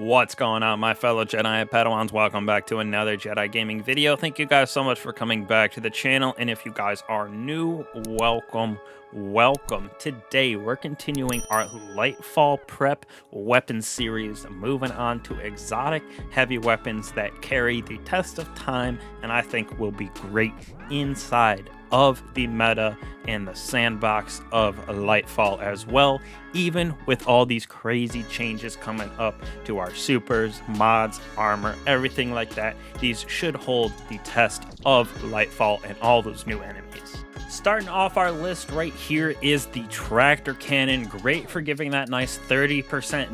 What's going on, my fellow Jedi and Padawans? Welcome back to another Jedi gaming video. Thank you guys so much for coming back to the channel, and if you guys are new, welcome. Today we're continuing our Lightfall prep weapon series, moving on to exotic heavy weapons that carry the test of time and I think will be great inside of the meta and the sandbox of Lightfall as well. Even with all these crazy changes coming up to our supers, mods, armor, everything like that, these should hold the test of Lightfall and all those new enemies. Starting off our list right here is the Tractor Cannon, great for giving that nice 30%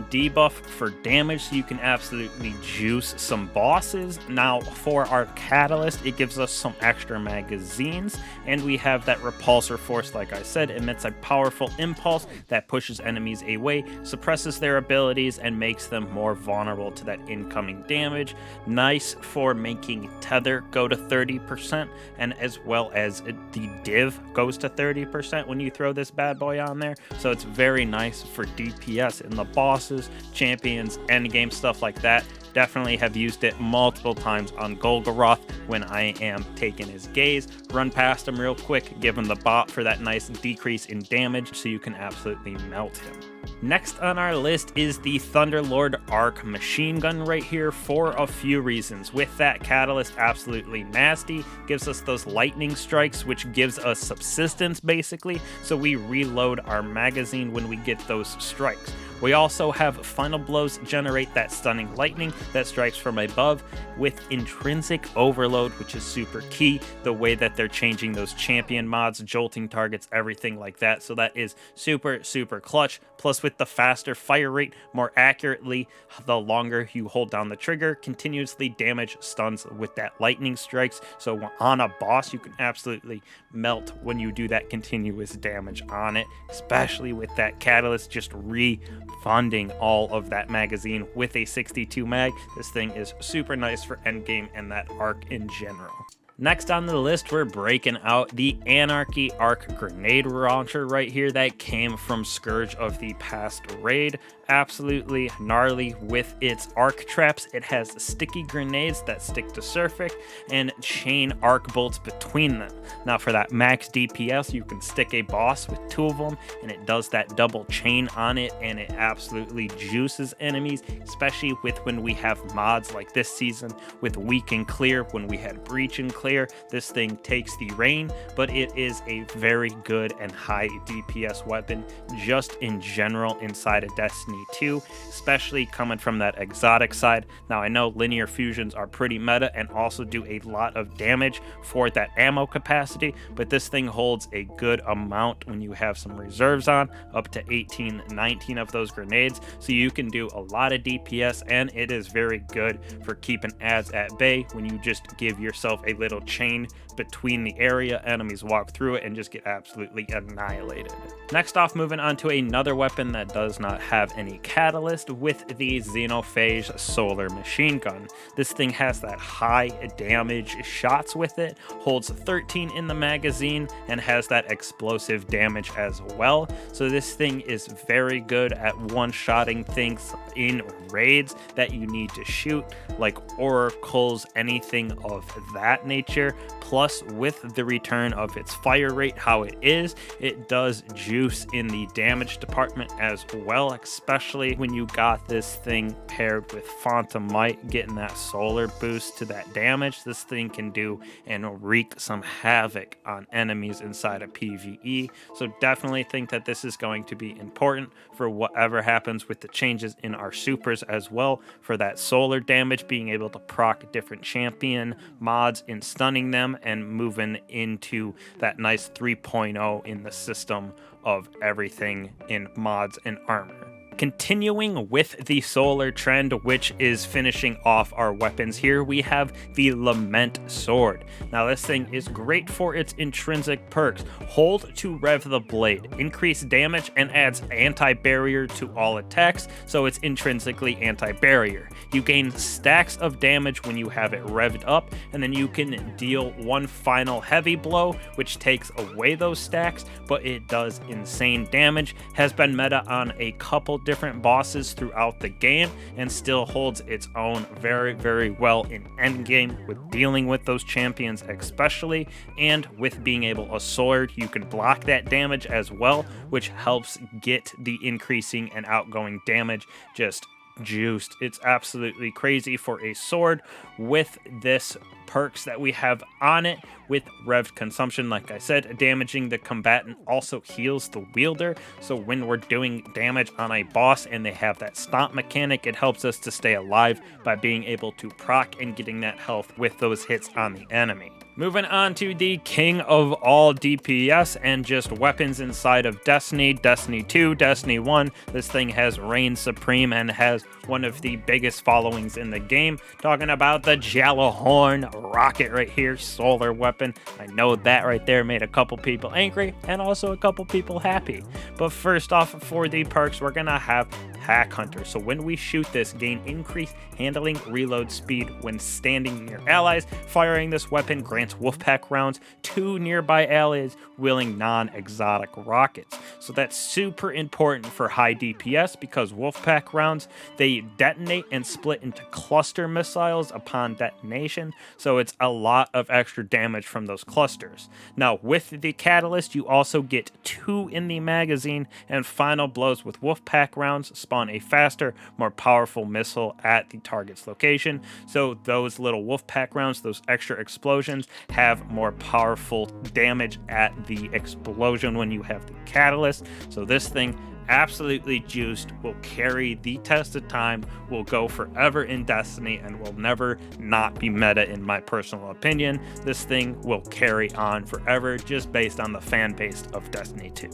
debuff for damage, so you can absolutely juice some bosses. Now for our Catalyst, it gives us some extra magazines, and we have that Repulsor Force, like I said, emits a powerful impulse that pushes enemies away, suppresses their abilities, and makes them more vulnerable to that incoming damage. Nice for making Tether go to 30%, and as well as the Div goes to 30% when you throw this bad boy on there, so it's very nice for DPS in the bosses, champions, endgame, stuff like that. Definitely have used it multiple times on Golgoroth when I am taking his gaze. Run past him real quick, give him the bot for that nice decrease in damage, so you can absolutely melt him. Next on our list is the Thunderlord Arc machine gun right here for a few reasons. With that Catalyst, absolutely nasty. Gives us those lightning strikes, which gives us subsistence basically, so we reload our magazine when we get those strikes. We also have Final Blows generate that stunning lightning that strikes from above with intrinsic overload, which is super key, the way that they're changing those champion mods, jolting targets, everything like that. So that is super clutch. Plus with the faster fire rate, more accurately, the longer you hold down the trigger, continuously damage stuns with that lightning strikes. So on a boss, you can absolutely melt when you do that continuous damage on it, especially with that Catalyst just refunding all of that magazine with a 62 mag. This thing is super nice for endgame and that arc in general. Next on the list, we're breaking out the Anarchy Arc Grenade Launcher right here that came from Scourge of the Past raid. Absolutely gnarly with its arc traps. It has sticky grenades that stick to surface and chain arc bolts between them. Now for that max DPS, you can stick a boss with 2 of them and it does that double chain on it, and it absolutely juices enemies, especially with when we have mods like this season with Weak and Clear. When we had Breach and Clear, this thing takes the rain, but it is a very good and high DPS weapon just in general inside of Destiny 2, especially coming from that exotic side. Now I know linear fusions are pretty meta and also do a lot of damage for that ammo capacity, but this thing holds a good amount when you have some reserves on, up to 18-19 of those grenades, so you can do a lot of DPS, and it is very good for keeping ads at bay when you just give yourself a little chain between the area, enemies walk through it and just get absolutely annihilated. Next off, moving on to another weapon that does not have any catalyst, with the XENOPHAGE solar machine gun. This thing has that high damage shots with it, holds 13 in the magazine, and has that explosive damage as well. So this thing is very good at one-shotting things in raids that you need to shoot, like oracles, anything of that nature. Plus with the return of its fire rate, how it is, it does juice in the damage department as well, especially when you got this thing paired with Phantom Might, getting that solar boost to that damage. This thing can do and wreak some havoc on enemies inside of PvE, so definitely think that this is going to be important for whatever happens with the changes in our supers as well, for that solar damage, being able to proc different champion mods in stunning them and moving into that nice 3.0 in the system of everything in mods and armor. Continuing with the solar trend, which is finishing off our weapons here, we have the Lament Sword. Now this thing is great for its intrinsic perks. Hold to rev the blade, increase damage, and adds anti-barrier to all attacks, so it's intrinsically anti-barrier. You gain stacks of damage when you have it revved up, and then you can deal one final heavy blow, which takes away those stacks, but it does insane damage. Has been meta on a couple different bosses throughout the game and still holds its own very, very well in endgame with dealing with those champions especially, and with being able a sword, you can block that damage as well, which helps get the increasing and outgoing damage just juiced. It's absolutely crazy for a sword with this perks that we have on it. With revved consumption, like I said, damaging the combatant also heals the wielder, so when we're doing damage on a boss and they have that stomp mechanic, it helps us to stay alive by being able to proc and getting that health with those hits on the enemy. Moving on to the king of all DPS and just weapons inside of Destiny, Destiny 2, Destiny 1. This thing has reigned supreme and has one of the biggest followings in the game. Talking about the GJALLARHORN rocket right here, solar weapon. I know that right there made a couple people angry and also a couple people happy. But first off, for the perks, we're gonna have Hack Hunter. So when we shoot this, gain increased handling reload speed when standing near allies. Firing this weapon grants Wolfpack rounds to nearby allies wielding non-exotic rockets. So that's super important for high DPS because Wolfpack rounds, they detonate and split into cluster missiles upon detonation. So it's a lot of extra damage from those clusters. Now with the catalyst, you also get 2 in the magazine, and final blows with Wolfpack rounds spawn a faster, more powerful missile at the target's location. So those little Wolfpack rounds, those extra explosions, have more powerful damage at the explosion when you have the catalyst. So this thing absolutely juiced, will carry the test of time, will go forever in Destiny, and will never not be meta in my personal opinion. This thing will carry on forever just based on the fan base of Destiny 2.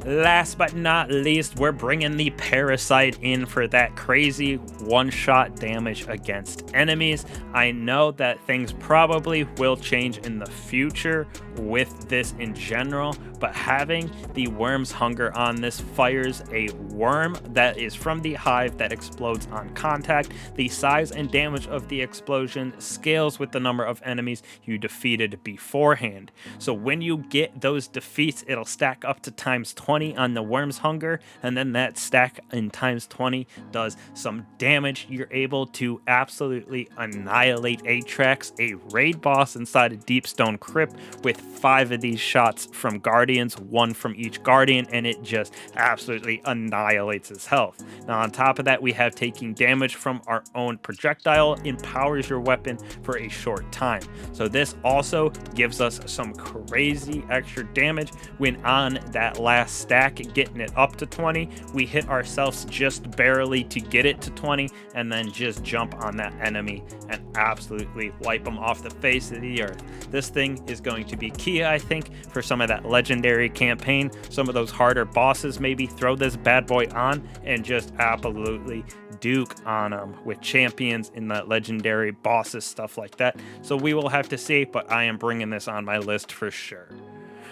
Last but not least, we're bringing the Parasite in for that crazy one-shot damage against enemies. I know that things probably will change in the future with this in general, but having the Worm's Hunger on this fires a worm that is from the hive that explodes on contact. The size and damage of the explosion scales with the number of enemies you defeated beforehand. So when you get those defeats, it'll stack up to times 20 on the Worm's Hunger, and then that stack in times 20 does some damage. You're able to absolutely annihilate Atrax, a raid boss inside a Deepstone Crypt, with 5 of these shots from Guardians, 1 from each Guardian, and it just absolutely annihilates his health. Now on top of that, we have taking damage from our own projectile, empowers your weapon for a short time. So this also gives us some crazy extra damage when on that last stack, getting it up to 20. We hit ourselves just barely to get it to 20, and then just jump on that enemy and absolutely wipe them off the face of the earth. This thing is going to be key, I think, for some of that legendary campaign. Some of those harder bosses, maybe throw this bad boy on and just absolutely duke on them with champions in the legendary bosses, stuff like that. So we will have to see, but I am bringing this on my list for sure.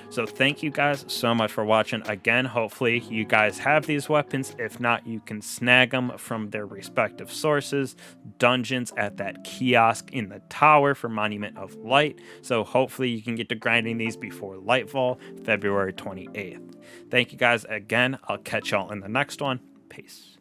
So thank you guys so much for watching. Again, hopefully you guys have these weapons. If not, you can snag them from their respective sources. Dungeons at that kiosk in the tower for Monument of Light. So hopefully you can get to grinding these before Lightfall, February 28th. Thank you guys again. I'll catch y'all in the next one. Peace.